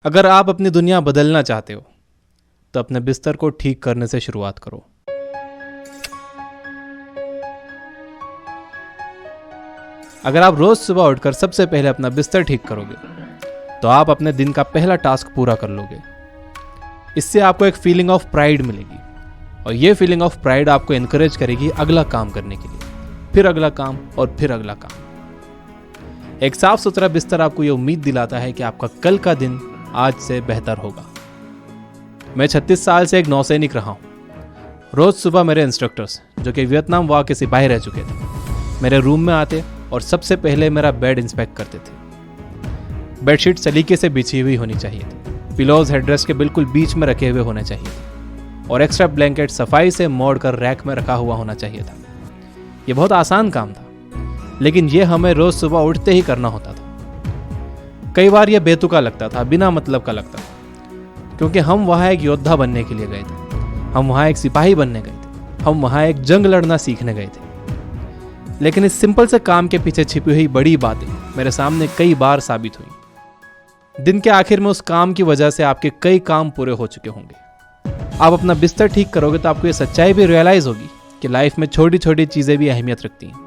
अगर आप अपनी दुनिया बदलना चाहते हो तो अपने बिस्तर को ठीक करने से शुरुआत करो। अगर आप रोज सुबह उठकर सबसे पहले अपना बिस्तर ठीक करोगे तो आप अपने दिन का पहला टास्क पूरा कर लोगे। इससे आपको एक फीलिंग ऑफ प्राइड मिलेगी और ये फीलिंग ऑफ प्राइड आपको एनकरेज करेगी अगला काम करने के लिए, फिर अगला काम और फिर अगला काम। एक साफ सुथरा बिस्तर आपको ये उम्मीद दिलाता है कि आपका कल का दिन आज से बेहतर होगा। मैं 36 साल से एक नौसैनिक रहा हूँ। रोज सुबह मेरे इंस्ट्रक्टर्स, जो कि वियतनाम वॉर के सिपाही रह चुके थे, मेरे रूम में आते और सबसे पहले मेरा बेड इंस्पेक्ट करते थे। बेडशीट सलीके से बिछी हुई होनी चाहिए थी, पिलोज हेडरेस्ट के बिल्कुल बीच में रखे हुए होने चाहिए थे और एक्स्ट्रा ब्लैंकेट सफाई से मोड़ कर रैक में रखा हुआ होना चाहिए था। यह बहुत आसान काम था, लेकिन यह हमें रोज सुबह उठते ही करना होता था। कई बार यह बेतुका लगता था, बिना मतलब का लगता था, क्योंकि हम वहां एक योद्धा बनने के लिए गए थे, हम वहां एक सिपाही बनने गए थे, हम वहां एक जंग लड़ना सीखने गए थे। लेकिन इस सिंपल से काम के पीछे छिपी हुई बड़ी बातें मेरे सामने कई बार साबित हुई। दिन के आखिर में उस काम की वजह से आपके कई काम पूरे हो चुके होंगे। आप अपना बिस्तर ठीक करोगे तो आपको यह सच्चाई भी रियलाइज होगी कि लाइफ में छोटी छोटी चीजें भी अहमियत रखती हैं।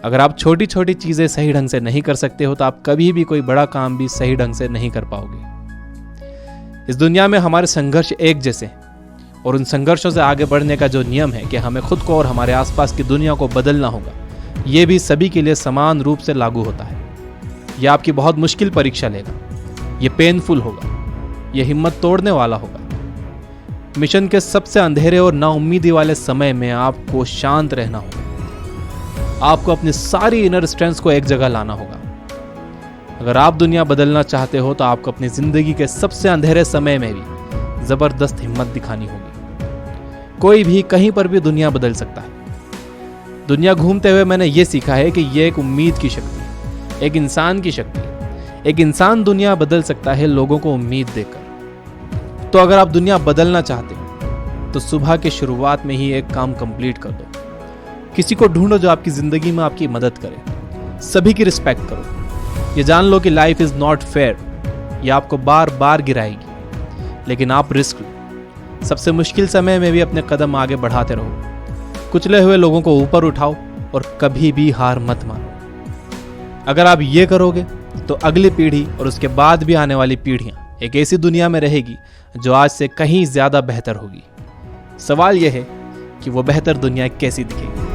अगर आप छोटी छोटी चीजें सही ढंग से नहीं कर सकते हो तो आप कभी भी कोई बड़ा काम भी सही ढंग से नहीं कर पाओगे। इस दुनिया में हमारे संघर्ष एक जैसे हैं और उन संघर्षों से आगे बढ़ने का जो नियम है कि हमें खुद को और हमारे आसपास की दुनिया को बदलना होगा, ये भी सभी के लिए समान रूप से लागू होता है। यह आपकी बहुत मुश्किल परीक्षा लेगा, ये पेनफुल होगा, यह हिम्मत तोड़ने वाला होगा। मिशन के सबसे अंधेरे और नाउम्मीदी वाले समय में आपको शांत रहना होगा। आपको अपनी सारी इनर स्ट्रेंथ को एक जगह लाना होगा। अगर आप दुनिया बदलना चाहते हो तो आपको अपनी जिंदगी के सबसे अंधेरे समय में भी जबरदस्त हिम्मत दिखानी होगी। कोई भी कहीं पर भी दुनिया बदल सकता है। दुनिया घूमते हुए मैंने ये सीखा है कि यह एक उम्मीद की शक्ति है, एक इंसान की शक्ति है। एक इंसान दुनिया बदल सकता है लोगों को उम्मीद देकर। तो अगर आप दुनिया बदलना चाहते हो तो सुबह की शुरुआत में ही एक काम कंप्लीट कर दो। किसी को ढूंढो जो आपकी जिंदगी में आपकी मदद करे। सभी की रिस्पेक्ट करो। ये जान लो कि लाइफ इज नॉट फेयर, ये आपको बार बार गिराएगी, लेकिन आप रिस्क लो। सबसे मुश्किल समय में भी अपने कदम आगे बढ़ाते रहो। कुचले हुए लोगों को ऊपर उठाओ और कभी भी हार मत मानो। अगर आप ये करोगे तो अगली पीढ़ी और उसके बाद भी आने वाली पीढ़ियां एक ऐसी दुनिया में रहेगी जो आज से कहीं ज्यादा बेहतर होगी। सवाल यह है कि वो बेहतर दुनिया कैसी दिखेगी।